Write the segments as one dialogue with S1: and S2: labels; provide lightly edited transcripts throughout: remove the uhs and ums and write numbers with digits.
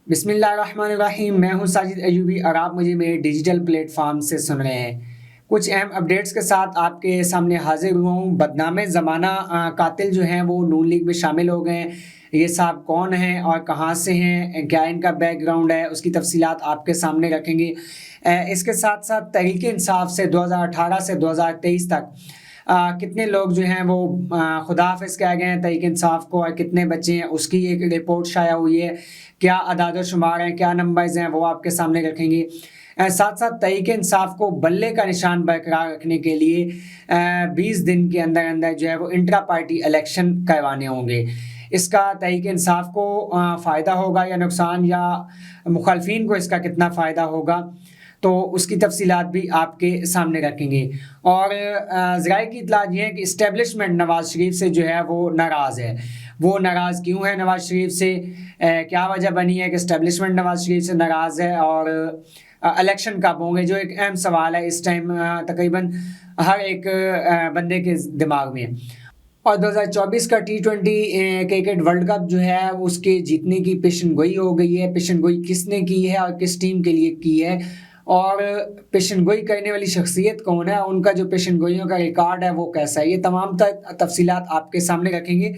S1: بسم اللہ الرحمن الرحیم، میں ہوں ساجد ایوبی اور آپ مجھے میرے ڈیجیٹل پلیٹ فارم سے سن رہے ہیں۔ کچھ اہم اپڈیٹس کے ساتھ آپ کے سامنے حاضر ہوا ہوں۔ بدنام زمانہ قاتل جو ہیں وہ نون لیگ میں شامل ہو گئے ہیں۔ یہ صاحب کون ہیں اور کہاں سے ہیں، کیا ان کا بیک گراؤنڈ ہے، اس کی تفصیلات آپ کے سامنے رکھیں گے۔ اس کے ساتھ ساتھ تحریک انصاف سے 2018 سے 2023 تک کتنے لوگ جو ہیں وہ خدا حافظ کہہ گئے ہیں تحریک انصاف کو، اور کتنے بچے ہیں اس کی ایک رپورٹ شائع ہوئی ہے۔ کیا اعداد و شمار ہیں، کیا نمبرز ہیں، وہ آپ کے سامنے رکھیں گے۔ ساتھ ساتھ تحریک انصاف کو بلے کا نشان برقرار رکھنے کے لیے 20 دن کے اندر اندر جو ہے وہ انٹرا پارٹی الیکشن کروانے ہوں گے۔ اس کا تحریک انصاف کو فائدہ ہوگا یا نقصان، یا مخالفین کو اس کا کتنا فائدہ ہوگا، تو اس کی تفصیلات بھی آپ کے سامنے رکھیں گے۔ اور ذرائع کی اطلاع یہ ہے کہ اسٹیبلشمنٹ نواز شریف سے جو ہے وہ ناراض ہے۔ وہ ناراض کیوں ہے نواز شریف سے، کیا وجہ بنی ہے کہ اسٹیبلشمنٹ نواز شریف سے ناراض ہے، اور الیکشن کب ہوں گے، جو ایک اہم سوال ہے اس ٹائم تقریباً ہر ایک بندے کے دماغ میں۔ اور 2024 کا T20 کرکٹ ورلڈ کپ جو ہے اس کے جیتنے کی پیشن گوئی ہو گئی ہے۔ پیشن گوئی کس نے کی ہے اور کس ٹیم کے لیے کی ہے، اور پیشن گوئی کرنے والی شخصیت کون ہے، ان کا جو پیشن گوئیوں کا ریکارڈ ہے وہ کیسا ہے، یہ تمام تفصیلات آپ کے سامنے رکھیں گے۔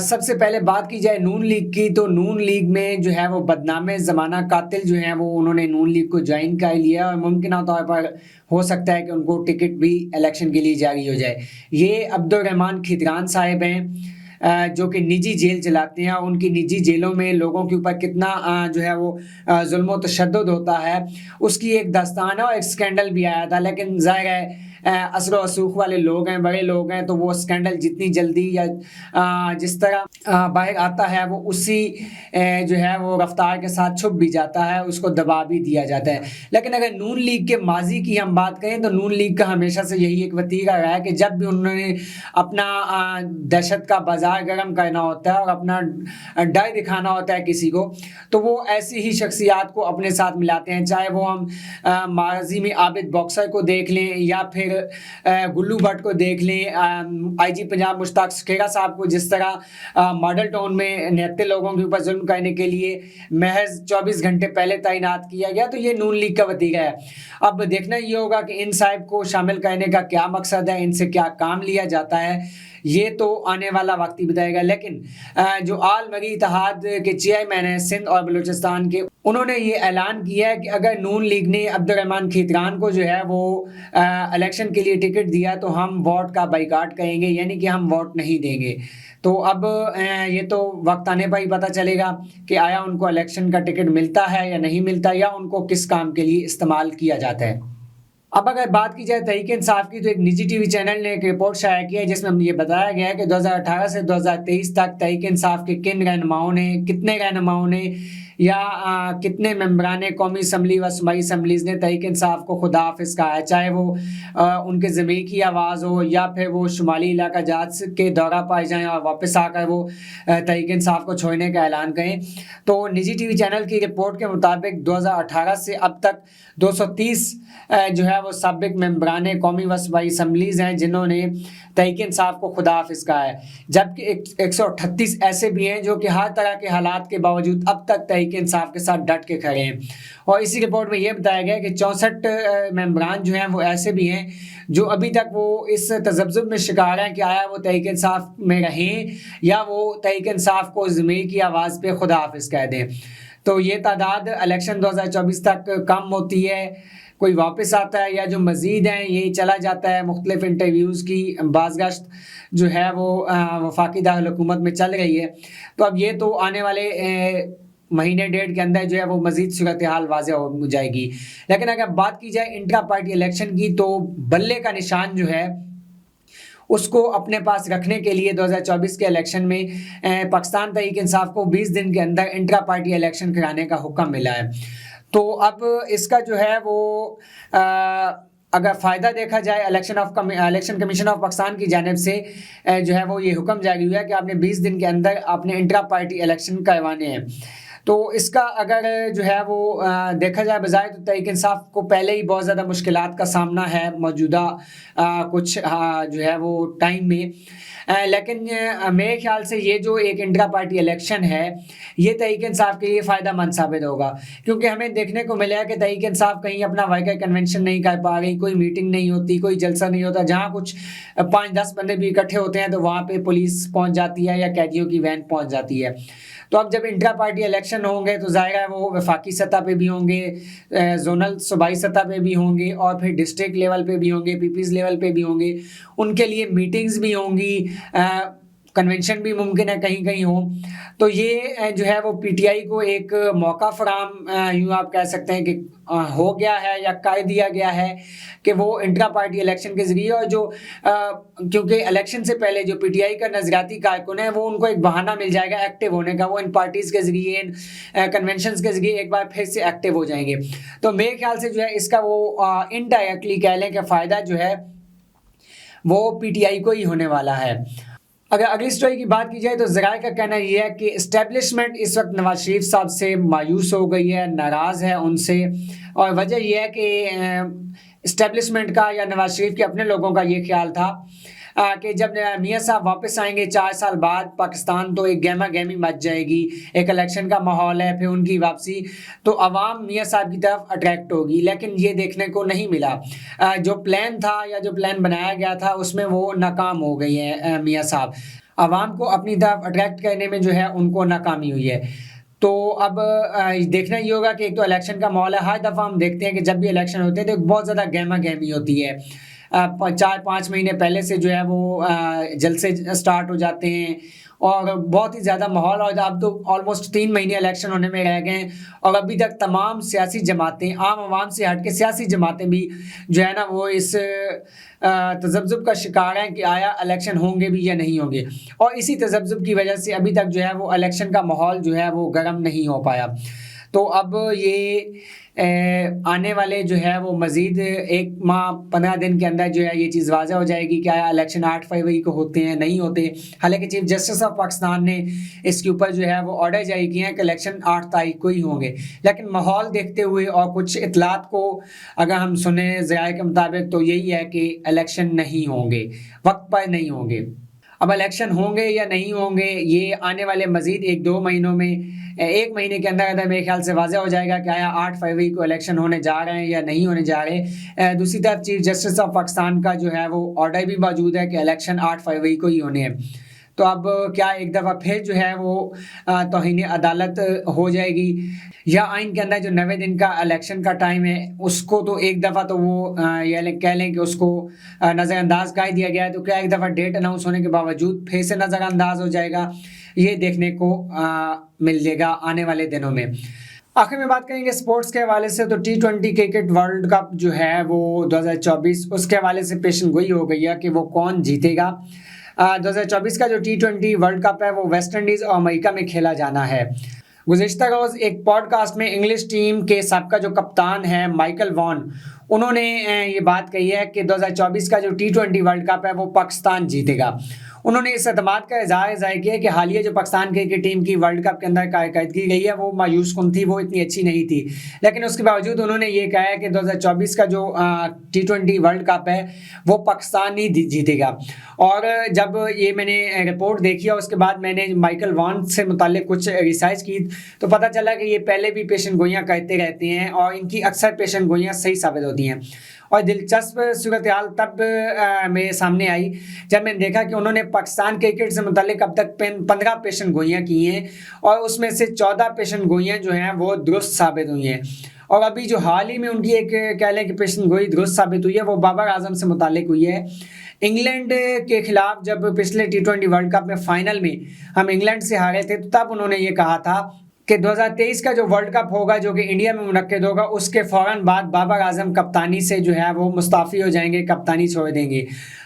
S1: سب سے پہلے بات کی جائے نون لیگ کی، تو نون لیگ میں جو ہے وہ بدنام زمانہ قاتل جو ہیں وہ انہوں نے نون لیگ کو جوائن کر لیا، اور ممکنہ طور پر ہو سکتا ہے کہ ان کو ٹکٹ بھی الیکشن کے لیے جاری ہو جائے۔ یہ عبدالرحمن کھیتران صاحب ہیں، جو کہ نجی جیل چلاتے ہیں۔ ان کی نجی جیلوں میں لوگوں کے اوپر کتنا جو ہے وہ ظلم و تشدد ہوتا ہے، اس کی ایک داستان ہے، اور ایک سکینڈل بھی آیا تھا۔ لیکن ظاہر ہے اثر و رسوخ والے لوگ ہیں، بڑے لوگ ہیں، تو وہ سکینڈل جتنی جلدی یا جس طرح باہر آتا ہے وہ اسی جو ہے وہ رفتار کے ساتھ چھپ بھی جاتا ہے، اس کو دبا بھی دیا جاتا ہے۔ لیکن اگر نون لیگ کے ماضی کی ہم بات کریں تو نون لیگ کا ہمیشہ سے یہی ایک وتیرہ رہا ہے کہ جب بھی انہوں نے اپنا دہشت کا بازار گرم کرنا ہوتا ہے اور اپنا ڈر دکھانا ہوتا ہے کسی کو، تو وہ ایسی ہی شخصیات کو اپنے ساتھ ملاتے ہیں۔ چاہے وہ ہم ماضی میں عابد باکسر کو دیکھ لیں، یا پھر گلو بٹ کو دیکھ لیں، آئی جی پنجاب مشتاق سکھیرا صاحب کو جس طرح ماڈل ٹاؤن میں نہتے لوگوں کے اوپر ظلم کرنے کے لیے محض 24 گھنٹے پہلے تعینات کیا گیا، تو یہ نون لیگ کا وتیرہ ہے۔ اب دیکھنا یہ ہوگا کہ ان صاحب کو شامل کرنے کا کیا مقصد ہے، ان سے کیا کام لیا جاتا ہے، یہ تو آنے والا وقت ہی بتائے گا۔ لیکن جو آل مری اتحاد کے چیئرمین ہیں سندھ اور بلوچستان کے، انہوں نے یہ اعلان کیا ہے کہ اگر نون لیگ نے عبدالرحمن کھیتران کو جو ہے وہ الیکشن کے لیے ٹکٹ دیا تو ہم ووٹ کا بائیکاٹ کریں گے، یعنی کہ ہم ووٹ نہیں دیں گے۔ تو اب یہ تو وقت آنے پر ہی پتہ چلے گا کہ آیا ان کو الیکشن کا ٹکٹ ملتا ہے یا نہیں ملتا، یا ان کو کس کام کے لیے استعمال کیا جاتا ہے۔ اب اگر بات کی جائے تحریک انصاف کی، تو ایک نجی ٹی وی چینل نے ایک رپورٹ شائع کی ہے جس میں یہ بتایا گیا ہے کہ 2018 سے 2023 تک تحریک انصاف کے کن رہنماؤں نے، کتنے رہنماؤں نے، یا کتنے ممبران قومی اسمبلی و صوبائی اسمبلیز نے تحریک انصاف کو خدا حافظ کہا ہے، چاہے وہ ان کے ضمیر کی آواز ہو، یا پھر وہ شمالی علاقہ جات کے دورہ پائے جائیں اور واپس آ کر وہ تحریک انصاف کو چھوڑنے کا اعلان کریں۔ تو نجی ٹی وی چینل کی رپورٹ کے مطابق 2018 سے اب تک 230 جو ہے وہ سابق ممبران قومی و صوبائی اسمبلیز ہیں جنہوں نے تحریک انصاف کو خدا حافظ کہا ہے، جبکہ 138 ایسے بھی ہیں جو کہ ہر طرح کے حالات کے باوجود اب تک تحریک انصاف کے ساتھ ڈٹ کے کھڑے ہیں۔ اور اسی رپورٹ میں یہ بتایا گیا کہ 64 ممبران جو ہیں وہ ایسے بھی ہیں جو ابھی تک وہ اس تذبذب میں شکار ہیں کہ آیا وہ تحریک انصاف میں رہیں یا وہ تحریک انصاف کو ضمیر کی آواز پہ خدا حافظ کہہ دیں۔ تو یہ تعداد الیکشن 2024 تک کم ہوتی ہے، کوئی واپس آتا ہے، یا جو مزید ہیں یہ چلا جاتا ہے۔ مختلف انٹرویوز کی بازگشت جو ہے وہ وفاقی دارالحکومت میں چل رہی ہے۔ تو اب یہ تو آنے والے مہینے ڈیڑھ کے اندر جو ہے وہ مزید صورتحال واضح ہو جائے گی۔ لیکن اگر بات کی جائے انٹرا پارٹی الیکشن کی، تو بلے کا نشان جو ہے اس کو اپنے پاس رکھنے کے لیے 2024 کے الیکشن میں پاکستان تحریک انصاف کو 20 دن کے اندر انٹرا پارٹی الیکشن کرانے کا حکم ملا ہے۔ تو اب اس کا جو ہے وہ اگر فائدہ دیکھا جائے الیکشن کمیشن آف پاکستان کی جانب سے جو ہے وہ یہ حکم جاری ہوا ہے کہ آپ نے 20 دن کے اندر آپ نے انٹرا پارٹی الیکشن کروانے ہیں۔ تو اس کا اگر جو ہے وہ دیکھا جائے بظاہر تو تحریک انصاف کو پہلے ہی بہت زیادہ مشکلات کا سامنا ہے موجودہ کچھ جو ہے وہ ٹائم میں، لیکن میرے خیال سے یہ جو ایک انٹرا پارٹی الیکشن ہے یہ تحریک انصاف کے لیے فائدہ مند ثابت ہوگا، کیونکہ ہمیں دیکھنے کو ملا کہ تحریک انصاف کہیں اپنا ورکر کنونشن نہیں کر پا رہی، کوئی میٹنگ نہیں ہوتی، کوئی جلسہ نہیں ہوتا، جہاں کچھ 5-10 بندے بھی اکٹھے ہوتے ہیں تو وہاں پہ پولیس پہنچ جاتی ہے یا قیدیوں کی وین پہنچ جاتی ہے۔ تو اب جب انٹرا پارٹی الیکشن ہوں گے تو ظاہر ہے وہ وفاقی سطح پہ بھی ہوں گے، زونل صوبائی سطح پہ بھی ہوں گے، اور پھر ڈسٹرکٹ لیول پہ بھی ہوں گے، پیپیز لیول پہ بھی ہوں گے، ان کے لیے میٹنگز بھی ہوں گی، کنونشن بھی ممکن ہے کہیں کہیں ہوں۔ تو یہ جو ہے وہ پی ٹی آئی کو ایک موقع فراہم یوں آپ کہہ سکتے ہیں کہ ہو گیا ہے یا کر دیا گیا ہے کہ وہ انٹرا پارٹی الیکشن کے ذریعے، اور جو کیونکہ الیکشن سے پہلے جو پی ٹی آئی کا نظریاتی کارکن ہے وہ ان کو ایک بہانہ مل جائے گا ایکٹیو ہونے کا، وہ ان پارٹیز کے ذریعے، ان کنونشنز کے ذریعے ایک بار پھر سے ایکٹیو ہو جائیں گے۔ تو میرے خیال سے جو ہے اس کا وہ انڈائریکٹلی کہہ لیں کہ فائدہ جو ہے وہ پی ٹی آئی کو ہی ہونے والا ہے۔ اگر اگلی سٹوری کی بات کی جائے تو ذرائع کا کہنا یہ ہے کہ اسٹیبلشمنٹ اس وقت نواز شریف صاحب سے مایوس ہو گئی ہے، ناراض ہے ان سے، اور وجہ یہ ہے کہ اسٹیبلشمنٹ کا یا نواز شریف کے اپنے لوگوں کا یہ خیال تھا کہ جب میاں صاحب واپس آئیں گے 4 سال بعد پاکستان تو ایک گہما گہمی مچ جائے گی، ایک الیکشن کا ماحول ہے، پھر ان کی واپسی تو عوام میاں صاحب کی طرف اٹریکٹ ہوگی، لیکن یہ دیکھنے کو نہیں ملا۔ جو پلان تھا یا جو پلان بنایا گیا تھا اس میں وہ ناکام ہو گئی ہے میاں صاحب، عوام کو اپنی طرف اٹریکٹ کرنے میں جو ہے ان کو ناکامی ہوئی ہے۔ تو اب دیکھنا یہ ہوگا کہ ایک تو الیکشن کا ماحول ہے، ہر دفعہ ہم دیکھتے ہیں کہ جب بھی الیکشن ہوتے ہیں تو بہت زیادہ گہما گہمی ہوتی ہے، 4-5 مہینے پہلے سے جو ہے وہ جلسے سٹارٹ ہو جاتے ہیں اور بہت ہی زیادہ ماحول، اور اب تو آلموسٹ 3 مہینے الیکشن ہونے میں رہ گئے ہیں اور ابھی تک تمام سیاسی جماعتیں، عام عوام سے ہٹ کے سیاسی جماعتیں بھی جو ہے نا وہ اس تذبذب کا شکار ہیں کہ آیا الیکشن ہوں گے بھی یا نہیں ہوں گے، اور اسی تذبذب کی وجہ سے ابھی تک جو ہے وہ الیکشن کا ماحول جو ہے وہ گرم نہیں ہو پایا۔ تو اب یہ آنے والے جو ہے وہ مزید 1 ماہ 15 دن کے اندر جو ہے یہ چیز واضح ہو جائے گی کہ آیا الیکشن 8 فروری کو ہوتے ہیں نہیں ہوتے۔ حالانکہ چیف جسٹس آف پاکستان نے اس کے اوپر جو ہے وہ آرڈر جاری کیے ہیں کہ الیکشن 8 تاریخ کو ہی ہوں گے، لیکن ماحول دیکھتے ہوئے اور کچھ اطلاعات کو اگر ہم سنیں ذرائع کے مطابق تو یہی ہے کہ الیکشن نہیں ہوں گے، وقت پر نہیں ہوں گے۔ اب الیکشن ہوں گے یا نہیں ہوں گے یہ آنے والے مزید 1-2 مہینوں میں، 1 مہینے کے اندر میرے خیال سے واضح ہو جائے گا کہ آیا 8 فروری کو الیکشن ہونے جا رہے ہیں یا نہیں ہونے جا رہے۔ دوسری طرف چیف جسٹس آف پاکستان کا جو ہے وہ آرڈر بھی موجود ہے کہ الیکشن 8 فروری کو ہی ہونے ہیں۔ تو اب کیا ایک دفعہ پھر جو ہے وہ توہین عدالت ہو جائے گی، یا آئین کے اندر جو 90 دن کا الیکشن کا ٹائم ہے اس کو تو ایک دفعہ تو وہ کہہ لیں کہ اس کو نظر انداز کر دیا گیا ہے، تو کیا ایک دفعہ ڈیٹ اناؤنس ہونے کے باوجود پھر سے نظر انداز ہو جائے گا؟ یہ دیکھنے کو مل جائے گا آنے والے دنوں میں۔ آخر میں بات کریں گے سپورٹس کے حوالے سے تو T20 کرکٹ ورلڈ کپ جو ہے وہ 2024 اس کے حوالے سے پیشن گوئی ہو گئی ہے کہ وہ کون جیتے گا۔ 2024 کا جو T20 ورلڈ کپ ہے وہ ویسٹ انڈیز اور امریکہ میں کھیلا جانا ہے۔ گزشتہ روز ایک پوڈ کاسٹ میں انگلش ٹیم کے سابقہ جو کپتان ہیں مائیکل وان، انہوں نے یہ بات کہی ہے کہ 2024 کا جو T20 ورلڈ کپ ہے وہ پاکستان جیتے گا۔ انہوں نے اس اعتماد کا اظہار ظاہر کیا کہ حالیہ جو پاکستان کرکٹ ٹیم کی ورلڈ کپ کے اندر کارکردگی گئی ہے وہ مایوس کن تھی، وہ اتنی اچھی نہیں تھی، لیکن اس کے باوجود انہوں نے یہ کہا ہے کہ 2024 کا جو T20 ورلڈ کپ ہے وہ پاکستان ہی جیتے گا۔ اور جب یہ میں نے رپورٹ دیکھی اور اس کے بعد میں نے مائیکل وان سے متعلق کچھ ریسرچ کی تو پتہ چلا کہ یہ پہلے بھی پیشن گوئیاں کرتے رہتے ہیں اور ان کی اکثر پیشن گوئیاں صحیح ثابت ہوتی ہیں۔ اور دلچسپ صورتحال تب میرے سامنے آئی جب میں نے دیکھا کہ انہوں نے پاکستان کرکٹ سے متعلق اب تک 15 پیشن گوئیاں کی ہیں اور اس میں سے 14 پیشن گوئیاں جو ہیں وہ درست ثابت ہوئی ہیں، اور ابھی جو حال ہی میں ان کی ایک کہہ لیں کہ پیشن گوئی درست ثابت ہوئی ہے وہ بابر اعظم سے متعلق ہوئی ہے۔ انگلینڈ کے خلاف جب پچھلے T20 ورلڈ کپ میں فائنل میں ہم انگلینڈ سے ہارے تھے تو تب انہوں نے یہ کہا تھا کہ 2023 کا جو ورلڈ کپ ہوگا جو کہ انڈیا میں منعقد ہوگا اس کے فوراً بعد بابر اعظم کپتانی سے جو ہے وہ مستعفی ہو جائیں گے، کپتانی چھوڑ دیں گے۔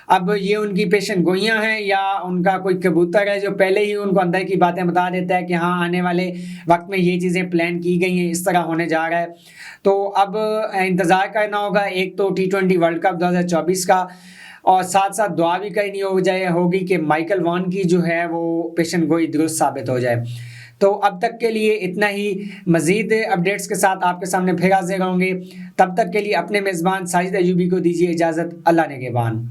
S1: اب یہ ان کی پیشن گوئیاں ہیں یا ان کا کوئی کبوتر ہے جو پہلے ہی ان کو اندر کی باتیں بتا دیتا ہے کہ ہاں آنے والے وقت میں یہ چیزیں پلان کی گئی ہیں، اس طرح ہونے جا رہا ہے۔ تو اب انتظار کرنا ہوگا ایک تو T20 ورلڈ کپ 2024 کا، اور ساتھ ساتھ دعا بھی کرنی ہوگی کہ مائیکل وان کی جو ہے وہ پیشن گوئی درست ثابت ہو جائے۔ تو اب تک کے لیے اتنا ہی، مزید اپڈیٹس کے ساتھ آپ کے سامنے پھر حاضر ہوں گے، تب تک کے لیے اپنے میزبان ساجد ایوبی کو دیجیے اجازت۔ اللہ نگہبان۔